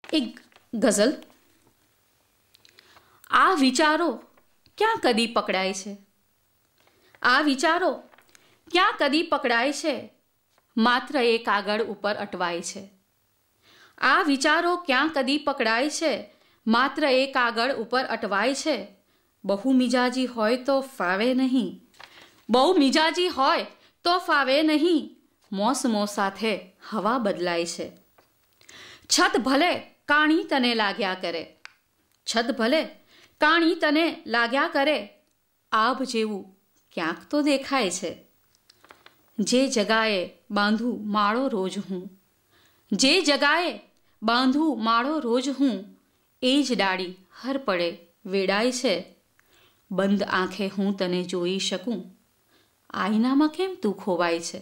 એક ગઝલ. આ વિચારો ક્યાં કદી પકડાય છે, આ વિચારો ક્યાં કદી પકડાય છે, માત્ર એ કાગળ ઉપર અટવાય છે. આ વિચારો ક્યાં કદી પકડાય છે, માત્ર એ કાગળ ઉપર અટવાય છે. બહુ મિજાજી હોય તો ફાવે નહીં, બહુ મિજાજી હોય તો ફાવે નહીં, મોસમો સાથે હવા બદલાય છે. છત ભલે કાણી તને લાગ્યા કરે, છત ભલે કાણી તને લાગ્યા કરે, આભ જેવું ક્યાંક તો દેખાય છે. જે જગાએ બાંધું માળો રોજ હું, જે જગાએ બાંધું માળો રોજ હું, એ જ ડાળી હર પડે વેડાય છે. બંધ આંખે હું તને જોઈ શકું, આઈનામાં કેમ તું ખોવાય છે.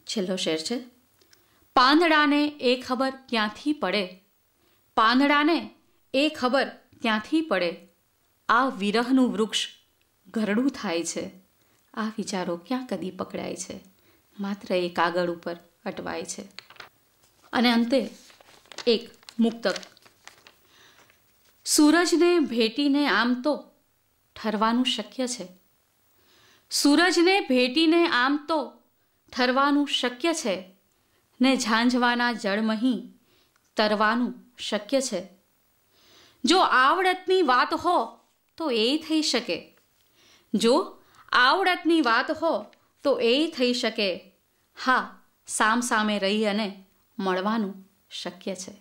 છેલ્લો શેર છે. પાંદડાને એ ખબર ક્યાંથી પડે, પાંદડાને એ ખબર ક્યાંથી પડે, આ વિરહનું વૃક્ષ ઘરડું થાય છે. આ વિચારો ક્યાં કદી પકડાય છે, માત્ર એ કાગળ ઉપર અટવાય છે. અને અંતે એક મુક્તક. સૂરજને ભેટીને આમ તો ઠરવાનું શક્ય છે, સૂરજને ભેટીને આમ તો ઠરવાનું શક્ય છે, ને ઝાંઝવાના જળમહીં તરવાનું શક્ય છે. જો આવડતની વાત હો તો એ થઈ શકે, જો આવડતની વાત હો તો એ થઈ શકે. હા, સામ સામે રહી અને મળવાનું શક્ય છે.